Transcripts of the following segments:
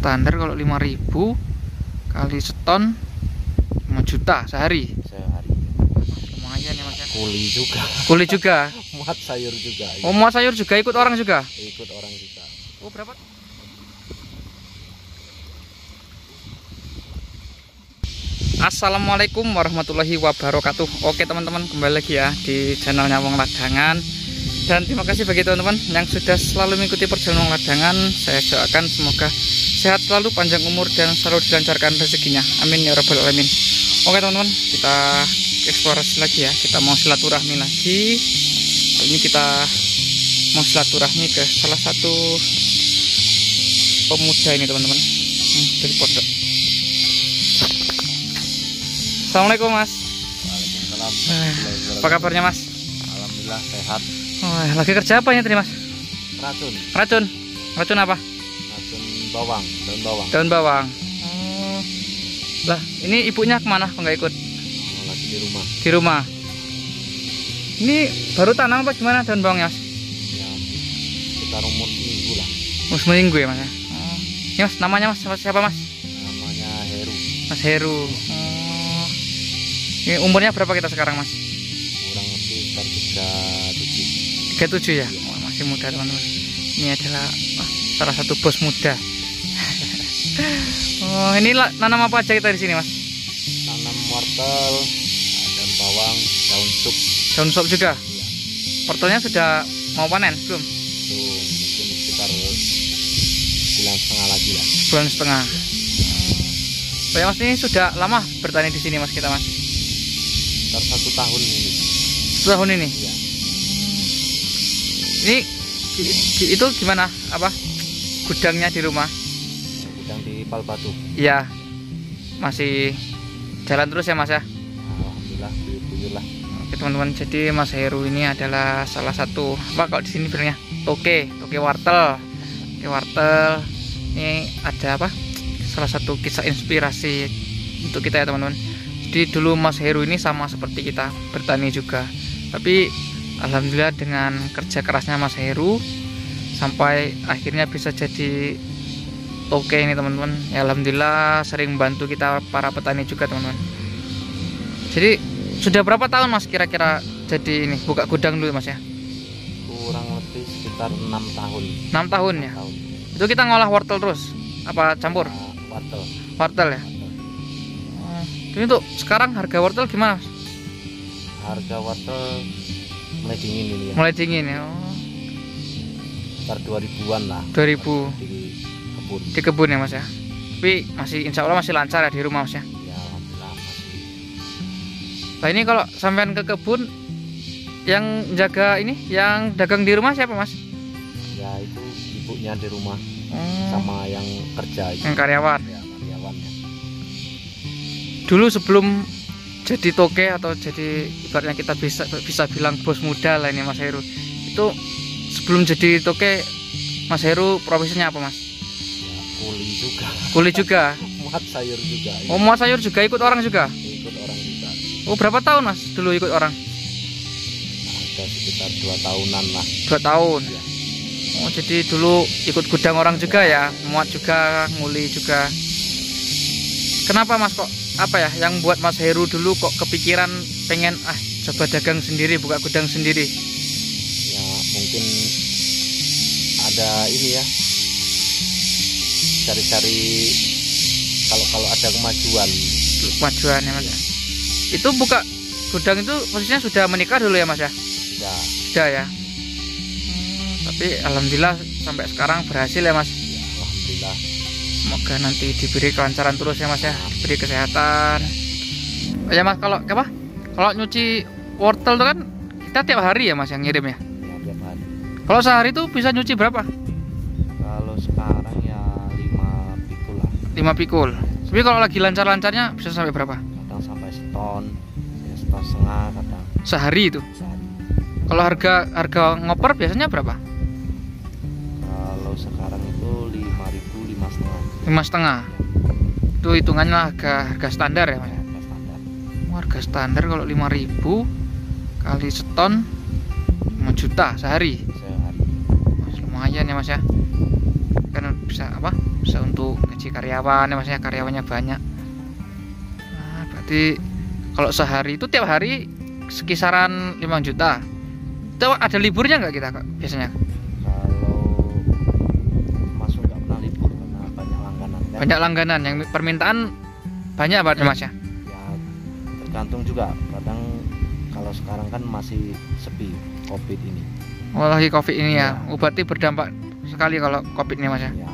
standar kalau 5.000 kali seton 5 juta sehari. Lumayan ya Mas ya. Kuli juga. Muat sayur juga. Oh, muat sayur juga, ikut orang juga. Ikut orang juga. Oh, berapa? Assalamualaikum warahmatullahi wabarakatuh. Oke teman-teman, kembali lagi ya di channelnya Wong Ladangan. Dan terima kasih bagi teman-teman yang sudah selalu mengikuti perjalanan Wong Ladangan. Saya doakan semoga sehat selalu, panjang umur, dan selalu dilancarkan rezekinya. Amin ya rabbal alamin. Oke teman-teman, kita eksplorasi lagi ya. Kita mau silaturahmi lagi. Kali ini kita mau silaturahmi ke salah satu pemuda ini teman-teman, dari pondok. Assalamualaikum Mas. Waalaikumsalam. Apa kabarnya Mas? Alhamdulillah sehat. Oh, lagi kerja apa ini Mas? Racun apa? Racun bawang, daun bawang. Daun bawang. Oh. Lah, ini ibunya kemana? Kok nggak ikut? Lagi di rumah. Di rumah. Ini baru tanam apa gimana daun bawangnya Mas? Ya, sekitar umur seminggu lah. Oh, seminggu ya Mas ya? Oh. Ini Mas, namanya Mas siapa Mas? Namanya Heru. Mas Heru. Oh. Ini umurnya berapa kita sekarang Mas? Kurang lebih sekitar 37. 37 ya? Oh, masih muda teman-teman. Ini adalah salah satu bos muda. Oh, ini nanam apa aja kita di sini Mas? Nanam wortel, daun bawang, daun sup. Daun sop juga? Iya. Wortelnya sudah mau panen belum? Itu mungkin sekitar bulan setengah lagi lah. Bulan setengah. Oh ya Mas, ini sudah lama bertani di sini Mas kita Mas? Sekitar 1 tahun ini. 1 tahun ini? Iya. Ini itu gimana? Apa? Gudangnya di rumah? Gudang di Palbatu. Iya. Masih jalan terus ya Mas ya? Alhamdulillah, buyur lah. Oke teman-teman, jadi Mas Heru ini adalah salah satu apa kalau di sini bilangnya toke wortel. Toke wortel. Ini ada apa? Salah satu kisah inspirasi untuk kita ya teman-teman. Jadi dulu Mas Heru ini sama seperti kita, bertani juga. Tapi alhamdulillah dengan kerja kerasnya Mas Heru sampai akhirnya bisa jadi toke ini teman-teman. Ya alhamdulillah sering membantu kita para petani juga teman-teman. Jadi sudah berapa tahun Mas kira-kira jadi ini buka gudang dulu Mas ya? Kurang lebih sekitar 6 tahun. 6 tahun ya? Itu kita ngolah wortel terus? Apa campur? Wortel ya? Ini untuk sekarang harga wortel gimana Mas? Harga wortel mulai dingin ini ya. Mulai dingin ya? Oh. Sekitar 2000-an lah. 2000 di kebun. Di kebun ya Mas ya? Tapi masih insya Allah masih lancar ya di rumah Mas ya? Ya alhamdulillah masih. Nah ini kalau sampean ke kebun, yang jaga ini, yang dagang di rumah siapa Mas? Ya itu ibunya di rumah. Oh. Sama yang kerja itu. Yang karyawan. Ya, karyawannya. Dulu sebelum jadi toke atau jadi ibaratnya kita bisa bilang bos muda lah ini Mas Heru. Itu sebelum jadi toke Mas Heru profesinya apa Mas? Ya, kuli juga. Kuli juga. Muat sayur juga. Oh, muat sayur juga, ikut orang juga. Ikut orang juga. Oh, berapa tahun Mas dulu ikut orang? Ada sekitar 2 tahunan lah. 2 tahun. Ya. Oh, jadi dulu ikut gudang orang juga ya, muat juga, nguli juga. Kenapa Mas kok apa ya yang buat Mas Heru dulu kok kepikiran pengen coba dagang sendiri, buka gudang sendiri? Ya mungkin ada ini ya, cari-cari kalau ada kemajuan Ya Mas ya. Itu buka gudang itu posisinya sudah menikah dulu ya Mas ya? Sudah ya. Tapi alhamdulillah sampai sekarang berhasil ya Mas. Ya, alhamdulillah. Semoga nanti diberi kelancaran terus ya Mas ya, diberi kesehatan. Ya Mas, kalau apa? Kalau nyuci wortel itu kan kita tiap hari ya Mas yang ngirim ya? Ya tiap hari. Kalau sehari itu bisa nyuci berapa? Kalau sekarang ya 5 pikul lah. 5 pikul. Tapi kalau lagi lancar-lancarnya bisa sampai berapa? Kadang sampai seton, ya seton setengah kadang. Sehari itu. Sehari. Kalau harga ngoper biasanya berapa? Kalau sekarang itu 5.000, 5,5. 5,5. Itu hitungannya harga standar ya Mas? Ya, harga standar. Harga standar kalau 5.000 kali seton 5 juta sehari. Sehari. Mas, lumayan ya Mas ya. kan bisa apa, bisa untuk gaji karyawan ya maksudnya, karyawannya banyak. Nah, berarti kalau sehari itu tiap hari sekisaran 5 juta. Itu ada liburnya nggak kita Kak, biasanya? Kalau masuk nggak pernah libur karena banyak langganan kan. Banyak langganan yang permintaan banyak banget Mas ya. Ya tergantung juga, kadang kalau sekarang kan masih sepi COVID ini. Oh, lagi Covid ini ya. Ya. Oh, berarti berdampak sekali kalau Covid ini Mas ya. Ya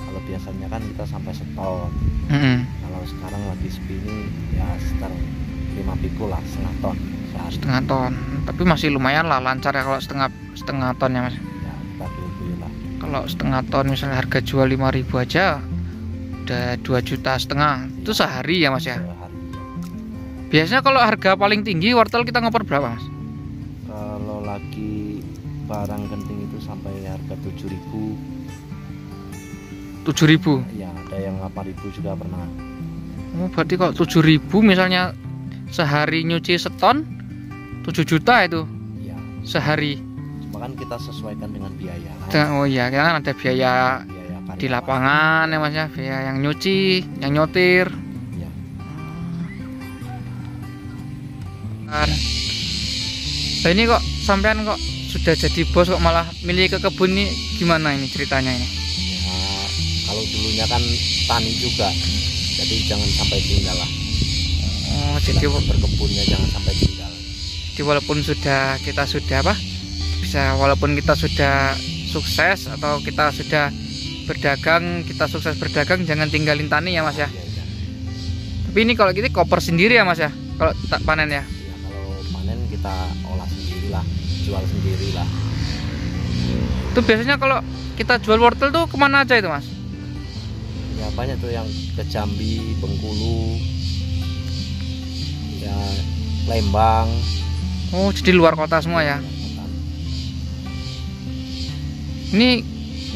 kalau biasanya kan kita sampai seton. Mm-mm. Kalau sekarang lagi sepi ini ya sekitar 5 pikul lah, setengah ton sehari. Setengah ton. Tapi masih lumayan lah, lancar ya kalau setengah ton ya Mas. Ya kita beli lah. Kalau setengah ton misalnya harga jual 5.000 aja udah 2,5 juta. Itu sehari ya Mas ya. Sehari. Biasanya kalau harga paling tinggi wortel kita ngoper berapa Mas? Kalau lagi barang genting itu sampai harga 7.000. 7.000. Ya ada yang 8.000 juga pernah. Oh, berarti kalau 7.000 misalnya sehari nyuci seton 7 juta itu Ya sehari. cuma kan kita sesuaikan dengan biaya Oh iya, kan ada biaya biaya karyawan. di lapangan ya Mas ya, biaya yang nyuci, yang nyotir. Ya. Nah, ini kok sampean kok sudah jadi bos kok malah milih ke kebun nih, gimana ini ceritanya ini? Ya kalau dulunya kan tani juga, jadi jangan sampai tinggal lah. Oh, jadi Berkebunnya jangan sampai tinggal. walaupun kita sudah apa? Bisa walaupun kita sudah sukses atau kita sudah berdagang, kita sukses berdagang, jangan tinggalin tani ya Mas ya. Ya, ya. Tapi ini kalau gitu koper sendiri ya Mas ya, kalau tak panen ya. Ya kalau panen kita olah sendiri lah, jual sendiri lah. Itu biasanya kalau kita jual wortel tuh kemana aja itu Mas? Ya banyak tuh yang ke Jambi, Bengkulu, ya Lembang. Oh, jadi luar kota semua ya. Ini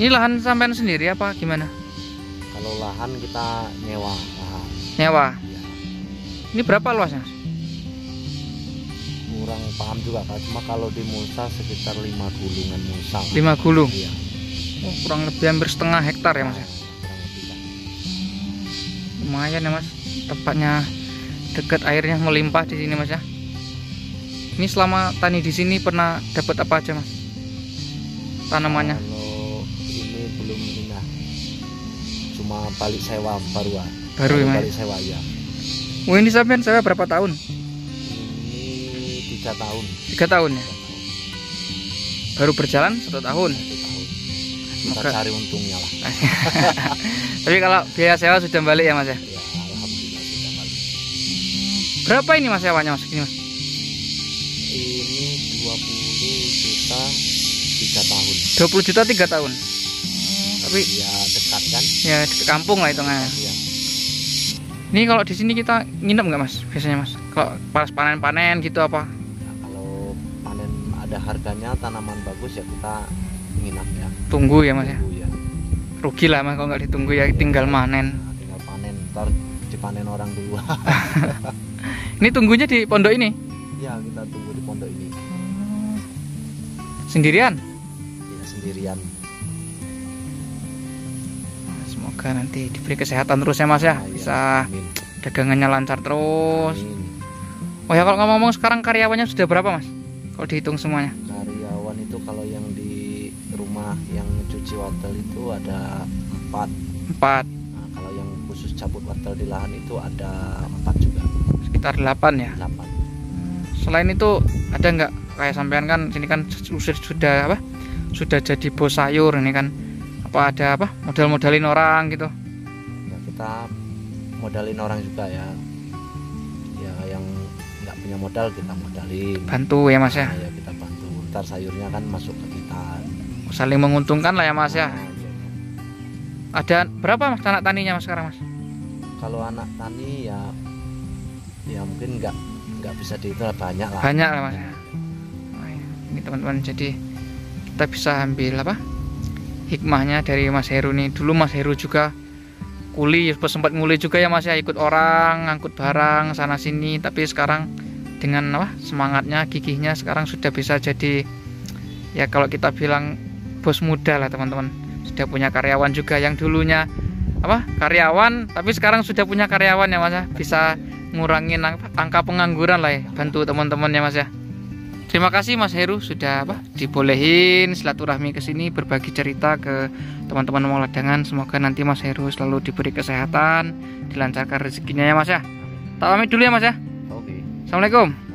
lahan sampean sendiri apa gimana? Kalau lahan kita nyewa lahan. Nyewa. Ya, Ini berapa luasnya? kurang paham juga Kak. Cuma kalau di Musa sekitar 5 gulungan Musa. 5 gulung. Iya. Oh, kurang lebih hampir setengah hektar ya Mas ya. Kurang lebih lah. Lumayan ya Mas. Tempatnya dekat, airnya melimpah di sini Mas ya. Ini selama tani di sini pernah dapat apa aja Mas? Tanamannya. Kalau ini belum pindah. Cuma balik sewa baru. Baru ya Mas. Balik sewa ya. Oh, ini sampean saya berapa tahun? Ini 3 tahun. 3 tahun ya. Baru berjalan 1 tahun. 1 tahun. Kita Semoga- cari untungnya lah. Tapi kalau biaya sewa sudah balik ya Mas ya. Ya alhamdulillah sudah balik. Berapa ini Mas sewanya Mas? Ini Mas. Ini 20 juta 3 tahun. 20 juta 3 tahun. Tapi Ya dekat kan? ya di kampung lah hitungannya. Ya. Ini kalau di sini kita nginep nggak Mas? Biasanya Mas. Kalau pas panen-panen gitu apa? Ya, kalau panen ada harganya, tanaman bagus ya kita nginap ya. Tunggu ya Mas ya. Tunggu ya. Rugi lah Mas kalau nggak ditunggu ya, tinggal manen. Nah, tinggal panen, ntar dipanen orang dulu. Ini tunggunya di pondok ini Ya kita tunggu di pondok ini. sendirian. Ya sendirian. Semoga nanti diberi kesehatan terus ya Mas ya. Nah, ya, Bisa amin. dagangannya lancar terus. Amin. Oh ya, kalau ngomong sekarang karyawannya sudah berapa Mas? Kalau dihitung semuanya. Karyawan itu kalau yang di rumah yang cuci wortel itu ada 4. 4, Nah, kalau yang khusus cabut wortel di lahan itu ada 4 juga. sekitar 8 ya. 8. Selain itu ada nggak kayak sampean kan sini kan sudah apa? Sudah jadi bos sayur ini kan. Apa ada apa? Modal-modalin orang gitu. Ya kita modalin orang juga ya. Ya yang nggak punya modal kita modalin. Bantu ya Mas ya. Nah, ya kita bantu. Ntar sayurnya kan masuk ke kita. Saling menguntungkan lah ya Mas ya. Nah, iya. Ada berapa Mas anak taninya Mas sekarang Mas? Kalau anak tani ya mungkin nggak bisa dihitung, banyak lah. Banyak lah Mas ya. Oh, iya. Ini teman-teman, jadi kita bisa ambil apa? Hikmahnya dari Mas Heru nih. Dulu Mas Heru juga kuli, sempat nguli juga ya Mas ya, ikut orang, ngangkut barang sana sini, tapi sekarang dengan apa? Semangatnya, gigihnya sekarang sudah bisa jadi ya kalau kita bilang bos muda lah teman-teman. sudah punya karyawan juga yang dulunya karyawan tapi sekarang sudah punya karyawan ya Mas ya, bisa ngurangin angka pengangguran lah ya, bantu teman-teman ya Mas ya. Terima kasih Mas Heru sudah dibolehin silaturahmi ke sini berbagi cerita ke teman-teman Mangladangan. Semoga nanti Mas Heru selalu diberi kesehatan, dilancarkan rezekinya ya Mas ya. Tak pamit dulu ya Mas ya. Oke. Assalamualaikum.